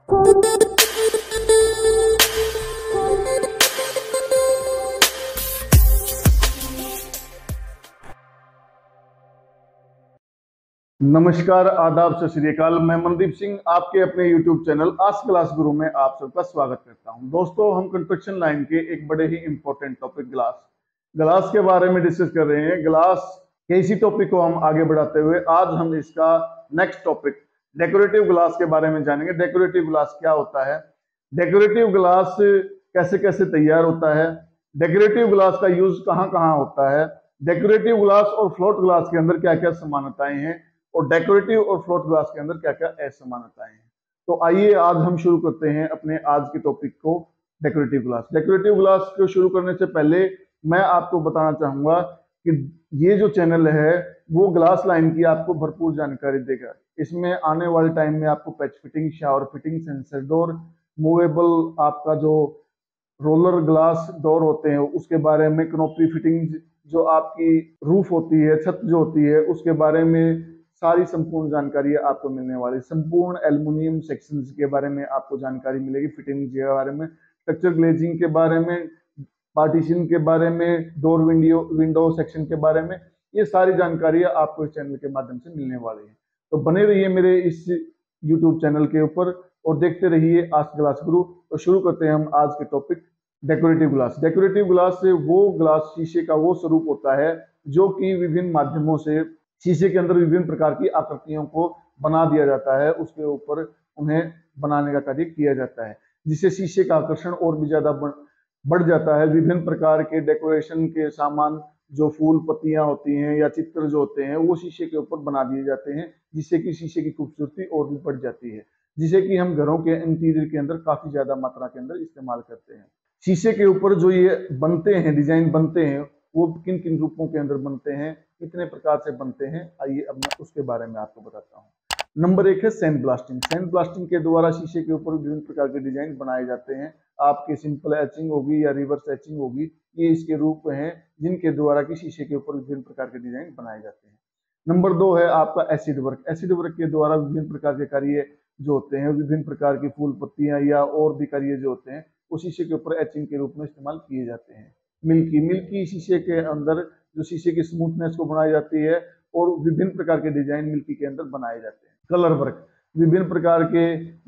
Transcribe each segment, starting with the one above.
नमस्कार, आदाब, सत श्री अकाल। मैं मनदीप सिंह आपके अपने YouTube चैनल आस्क क्लास गुरु में आप सबका स्वागत करता हूं। दोस्तों, हम कंस्ट्रक्शन लाइन के एक बड़े ही इंपॉर्टेंट टॉपिक ग्लास के बारे में डिस्कस कर रहे हैं। ग्लास के इसी टॉपिक को हम आगे बढ़ाते हुए आज हम इसका नेक्स्ट टॉपिक डेकोरेटिव ग्लास के बारे में जानेंगे। डेकोरेटिव ग्लास क्या होता है, डेकोरेटिव ग्लास कैसे कैसे तैयार होता है, डेकोरेटिव ग्लास का यूज कहाँ कहाँ होता है, डेकोरेटिव ग्लास और फ्लोट ग्लास के अंदर क्या क्या समानताएं हैं और डेकोरेटिव और फ्लोट ग्लास के अंदर क्या क्या असमानताएं हैं। तो आइए आज हम शुरू करते हैं अपने आज के टॉपिक को, डेकोरेटिव ग्लास। डेकोरेटिव ग्लास को शुरू करने से पहले मैं आपको बताना चाहूंगा कि ये जो चैनल है वो ग्लास लाइन की आपको भरपूर जानकारी देगा। इसमें आने वाले टाइम में आपको patch fitting, shower fitting, sensor door, movable आपका जो रोलर ग्लास डोर होते हैं उसके बारे में, कनोपी फिटिंग जो आपकी रूफ होती है, छत जो होती है, उसके बारे में सारी संपूर्ण जानकारी आपको मिलने वाली। संपूर्ण एल्युमिनियम सेक्शंस के बारे में आपको जानकारी मिलेगी, फिटिंग के बारे में, स्ट्रक्चर ग्लेजिंग के बारे में, पार्टीशन के बारे में, डोर विंडो सेक्शन के बारे में, ये सारी जानकारी आपको इस चैनल के माध्यम से मिलने वाली है। तो बने रहिए मेरे इस YouTube चैनल के ऊपर और देखते रहिए आस्क क्लास गुरु। तो शुरू करते हैं हम आज के topic, decorative glass. Decorative glass से वो ग्लास, शीशे का वो स्वरूप होता है जो कि विभिन्न माध्यमों से शीशे के अंदर विभिन्न प्रकार की आकृतियों को बना दिया जाता है, उसके ऊपर उन्हें बनाने का कार्य किया जाता है, जिससे शीशे का आकर्षण और भी ज्यादा बढ़ जाता है। विभिन्न प्रकार के डेकोरेशन के सामान, जो फूल पत्तियां होती हैं या चित्र जो होते हैं, वो शीशे के ऊपर बना दिए जाते हैं, जिससे कि शीशे की खूबसूरती और भी बढ़ जाती है, जिसे कि हम घरों के इंटीरियर के अंदर काफी ज्यादा मात्रा के अंदर इस्तेमाल करते हैं। शीशे के ऊपर जो ये बनते हैं, डिजाइन बनते हैं, वो किन किन रूपों के अंदर बनते हैं, कितने प्रकार से बनते हैं, आइए अब मैं उसके बारे में आपको बताता हूँ। नंबर 1 है सैंड ब्लास्टिंग। सैंड ब्लास्टिंग के द्वारा शीशे के ऊपर विभिन्न प्रकार के डिजाइन बनाए जाते हैं। आपके सिंपल एचिंग होगी या रिवर्स एचिंग होगी, ये इसके रूप हैं जिनके द्वारा की शीशे के ऊपर विभिन्न प्रकार के डिजाइन बनाए जाते हैं। नंबर 2 है आपका एसिड वर्क। एसिड वर्क के द्वारा विभिन्न प्रकार के कार्य जो होते हैं, विभिन्न प्रकार की फूल पत्तियां या और भी कार्य जो होते हैं, वो शीशे के ऊपर एचिंग के रूप में इस्तेमाल किए जाते हैं। मिल्की शीशे के अंदर जो शीशे की स्मूथनेस को बनाई जाती है और विभिन्न प्रकार के डिजाइन मिल्की के अंदर बनाए जाते हैं। कलर वर्क, विभिन्न प्रकार के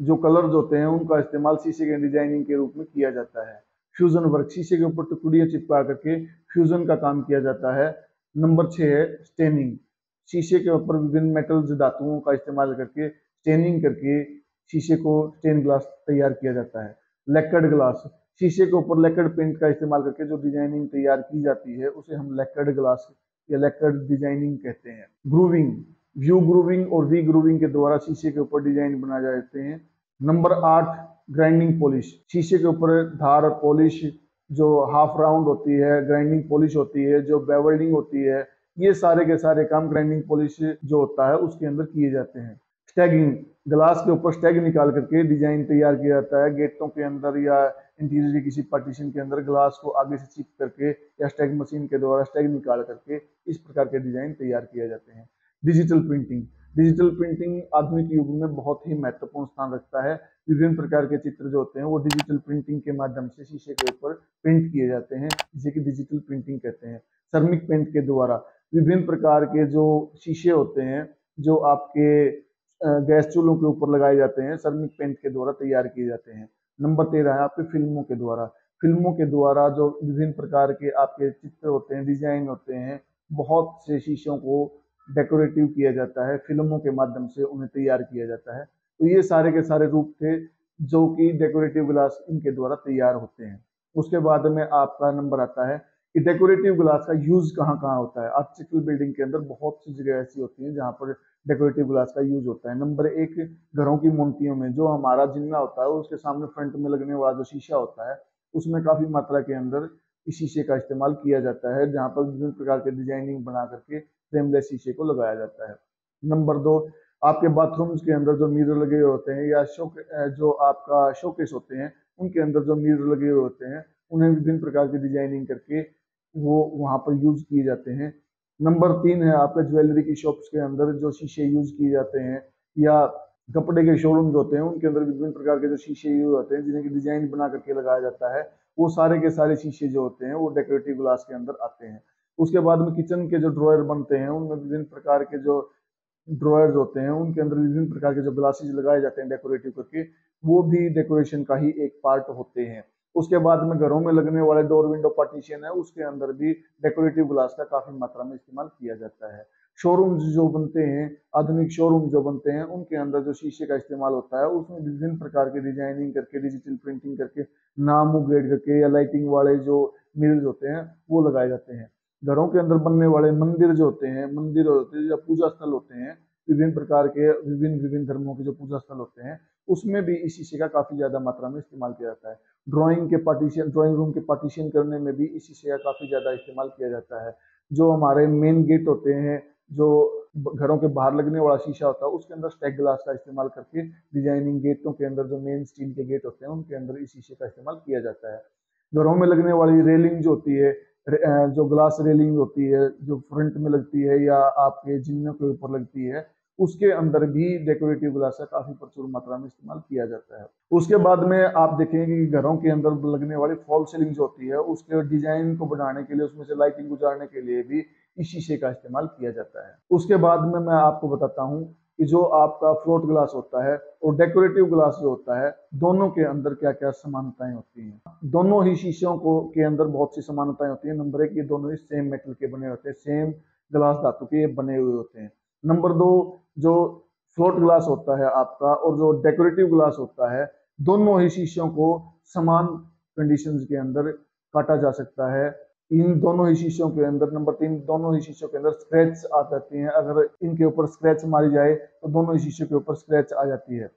जो कलर्स होते हैं उनका इस्तेमाल शीशे के डिजाइनिंग के रूप में किया जाता है। फ्यूजन वर्क, शीशे के ऊपर टुकड़ियां चिपका करके फ्यूजन का काम किया जाता है। नंबर 6 है स्टेनिंग। शीशे के ऊपर विभिन्न मेटल्स, धातुओं का इस्तेमाल करके स्टेनिंग करके शीशे को स्टेन ग्लास तैयार किया जाता है। लैक्वर्ड ग्लास, शीशे के ऊपर लैक्वर्ड पेंट का इस्तेमाल करके जो डिजाइनिंग तैयार की जाती है उसे हम लैक्वर्ड ग्लास या लैक्वर्ड डिजाइनिंग कहते हैं। ग्रूविंग, व्यू ग्रूविंग और वी ग्रूविंग के द्वारा शीशे के ऊपर डिजाइन बनाए जाते हैं। Number 8 grinding polish. शीशे के ऊपर धार पॉलिश जो हाफ राउंड होती है, ग्राइंडिंग पॉलिश होती है, जो बेवल्डिंग होती है, ये सारे के सारे काम ग्राइंडिंग पॉलिश जो होता है उसके अंदर किए जाते हैं। स्टैगिंग, ग्लास के ऊपर स्टैग निकाल करके डिजाइन तैयार किया जाता है। गेटों के अंदर या इंटीरियर की किसी पार्टीशन के अंदर ग्लास को आगे से चिप करके या स्टैग मशीन के द्वारा स्टैग निकाल करके इस प्रकार के डिजाइन तैयार किए जाते हैं। डिजिटल प्रिंटिंग, डिजिटल प्रिंटिंग आधुनिक युग में बहुत ही महत्वपूर्ण स्थान रखता है। विभिन्न प्रकार के चित्र जो होते हैं वो डिजिटल प्रिंटिंग के माध्यम से शीशे के ऊपर प्रिंट किए जाते हैं, जिसे कि डिजिटल प्रिंटिंग कहते हैं। सर्मिक पेंट के द्वारा विभिन्न प्रकार के जो शीशे होते हैं जो आपके गैस चूल्हों के ऊपर लगाए जाते हैं, सर्मिक पेंट के द्वारा तैयार किए जाते हैं। नंबर 13 है आपके फिल्मों के द्वारा। फिल्मों के द्वारा जो विभिन्न प्रकार के आपके चित्र होते हैं, डिजाइन होते हैं, बहुत से शीशों को डेकोरेटिव किया जाता है, फिल्मों के माध्यम से उन्हें तैयार किया जाता है। तो ये सारे के सारे रूप थे जो कि डेकोरेटिव ग्लास इनके द्वारा तैयार होते हैं। उसके बाद में आपका नंबर आता है कि डेकोरेटिव ग्लास का यूज कहाँ कहाँ होता है। आर्किटेक्चरल बिल्डिंग के अंदर बहुत सी जगह ऐसी होती है जहाँ पर डेकोरेटिव ग्लास का यूज होता है। नंबर 1 घरों की मूर्तियों में जो हमारा जिन्ना होता है उसके सामने फ्रंट में लगने वाला जो शीशा होता है उसमें काफी मात्रा के अंदर इस शीशे का इस्तेमाल किया जाता है, जहाँ पर विभिन्न प्रकार के डिजाइनिंग बना करके फ्रेमलेस शीशे को लगाया जाता है। नंबर 2 आपके बाथरूम्स के अंदर जो मिरर लगे होते हैं या जो आपका शोकेस होते हैं उनके अंदर जो मिरर लगे हुए होते हैं उन्हें विभिन्न प्रकार की डिजाइनिंग करके वो वहां पर यूज किए जाते हैं। नंबर 3 है आपके ज्वेलरी की शॉप्स के अंदर जो शीशे यूज किए जाते हैं या कपड़े के शोरूम्स होते हैं उनके अंदर विभिन्न प्रकार के जो शीशे यूज होते हैं जिन्हें की डिजाइन बना करके लगाया जाता है, वो सारे के सारे शीशे जो होते हैं वो डेकोरेटिव ग्लास के अंदर आते हैं। उसके बाद में किचन के जो ड्रॉयर बनते हैं उनमें विभिन्न प्रकार के जो ड्रॉयर्स होते हैं उनके अंदर विभिन्न प्रकार के जो ग्लासेस लगाए जाते हैं डेकोरेटिव करके, वो भी डेकोरेशन का ही एक पार्ट होते हैं। उसके बाद में घरों में लगने वाले डोर विंडो पार्टीशन है उसके अंदर भी डेकोरेटिव ग्लास का काफी मात्रा में इस्तेमाल किया जाता है। शोरूम्स जो बनते हैं, आधुनिक शोरूम जो बनते हैं उनके अंदर जो शीशे का इस्तेमाल होता है उसमें विभिन्न प्रकार की डिजाइनिंग करके, डिजिटल प्रिंटिंग करके, नाम उगेड़ करके या लाइटिंग वाले जो मिरर्स होते हैं वो लगाए जाते हैं। घरों के अंदर बनने वाले मंदिर जो होते हैं, मंदिर होते हैं या पूजा स्थल होते हैं, विभिन्न प्रकार के विभिन्न विभिन्न धर्मों के जो पूजा स्थल होते हैं उसमें भी इस शीशे का काफी ज्यादा मात्रा में इस्तेमाल किया जाता है। ड्राइंग रूम के पार्टीशन करने में भी इस शीशे का काफी ज्यादा इस्तेमाल किया जाता है। जो हमारे मेन गेट होते हैं, जो घरों के बाहर लगने वाला शीशा होता है उसके अंदर स्टेक ग्लास का इस्तेमाल करके डिजाइनिंग गेटों के अंदर जो मेन स्टील के गेट होते हैं उनके अंदर इस शीशे का इस्तेमाल किया जाता है। घरों में लगने वाली रेलिंग जो होती है, जो ग्लास रेलिंग होती है जो फ्रंट में लगती है या आपके जिन्नों के ऊपर लगती है, उसके अंदर भी डेकोरेटिव ग्लास का काफी प्रचुर मात्रा में इस्तेमाल किया जाता है। उसके बाद में आप देखेंगे कि घरों के अंदर लगने वाली फॉल सीलिंग जो होती है उसके डिजाइन को बढ़ाने के लिए, उसमें से लाइटिंग गुजारने के लिए भी इस शीशे का इस्तेमाल किया जाता है। उसके बाद में मैं आपको बताता हूँ कि जो आपका फ्लोट ग्लास होता है और डेकोरेटिव ग्लास जो होता है, दोनों के अंदर क्या क्या समानताएं होती हैं। दोनों ही शीशों को के अंदर बहुत सी समानताएं होती हैं। नंबर एक, ये दोनों ही सेम मेटल के बने होते हैं, सेम ग्लास धातु के बने हुए होते हैं। नंबर दो, जो फ्लोट ग्लास होता है आपका और जो डेकोरेटिव ग्लास होता है, दोनों ही शीशों को समान कंडीशंस के अंदर काटा जा सकता है। इन दोनों ही शीशों के अंदर, नंबर तीन, दोनों ही शीशों के अंदर स्क्रैच आ जाती हैं। अगर इनके ऊपर स्क्रैच मारी जाए तो दोनों ही शीशों के ऊपर स्क्रैच आ जाती है।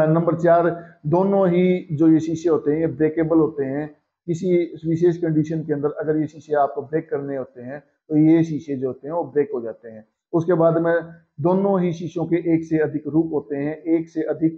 नंबर चार, दोनों ही जो ये शीशे होते हैं ये ब्रेकेबल होते हैं। किसी विशेष कंडीशन के अंदर अगर ये शीशे आपको ब्रेक करने होते हैं तो ये शीशे जो होते हैं वो ब्रेक हो जाते हैं। उसके बाद में दोनों ही शीशों के एक से अधिक रूप होते हैं, एक से अधिक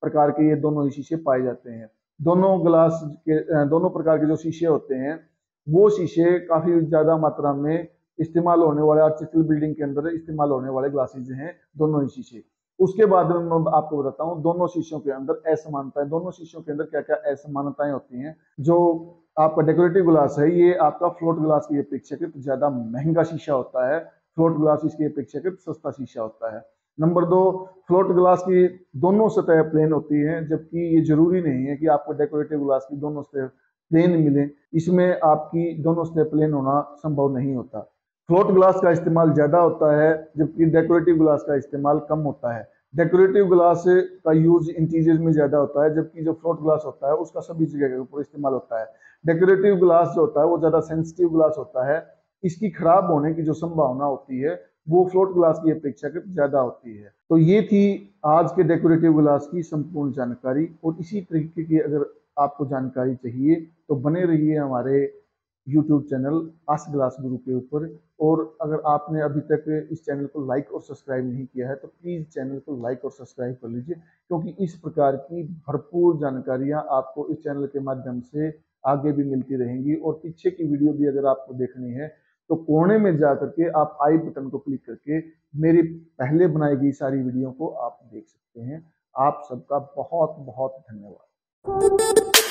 प्रकार के ये दोनों ही शीशे पाए जाते हैं। दोनों प्रकार के जो शीशे होते हैं वो शीशे काफी ज्यादा मात्रा में इस्तेमाल होने वाले आर्टिफिशियल बिल्डिंग के अंदर इस्तेमाल होने वाले ग्लासेज हैं, दोनों ही शीशे। उसके बाद में मैं आपको बताता हूँ दोनों शीशों के अंदर असमानताएं, दोनों शीशों के अंदर क्या क्या असमानताएं होती हैं। जो आपका डेकोरेटिव ग्लास है ये आपका फ्लोट ग्लास की अपेक्षाकृत ज्यादा महंगा शीशा होता है, फ्लोट ग्लास इसकी अपेक्षाकृत सस्ता शीशा होता है। नंबर दो, फ्लोट ग्लास की दोनों सतह प्लेन होती हैं, जबकि ये जरूरी नहीं है कि आपको डेकोरेटिव ग्लास की दोनों सतह प्लेन मिले, इसमें आपकी दोनों सतह प्लेन होना संभव नहीं होता। फ्लोट ग्लास का इस्तेमाल ज्यादा होता है जबकि डेकोरेटिव ग्लास का इस्तेमाल कम होता है। डेकोरेटिव ग्लास का यूज इंटीरियर में ज्यादा होता है जबकि जो फ्लोट ग्लास होता है उसका सभी जगह के ऊपर इस्तेमाल होता है। डेकोरेटिव ग्लास जो होता है वो ज्यादा सेंसिटिव ग्लास होता है, इसकी खराब होने की जो संभावना होती है वो फ्लोट ग्लास की अपेक्षाकृत ज्यादा होती है। तो ये थी आज के डेकोरेटिव ग्लास की संपूर्ण जानकारी, और इसी तरीके की अगर आपको जानकारी चाहिए तो बने रहिए हमारे YouTube चैनल आस्क ग्लास गुरु के ऊपर। और अगर आपने अभी तक इस चैनल को लाइक और सब्सक्राइब नहीं किया है तो प्लीज़ चैनल को लाइक और सब्सक्राइब कर लीजिए, क्योंकि इस प्रकार की भरपूर जानकारियां आपको इस चैनल के माध्यम से आगे भी मिलती रहेंगी। और पीछे की वीडियो भी अगर आपको देखनी है तो कोने में जा करके आप आई बटन को क्लिक करके मेरी पहले बनाई गई सारी वीडियो को आप देख सकते हैं। आप सबका बहुत बहुत धन्यवाद।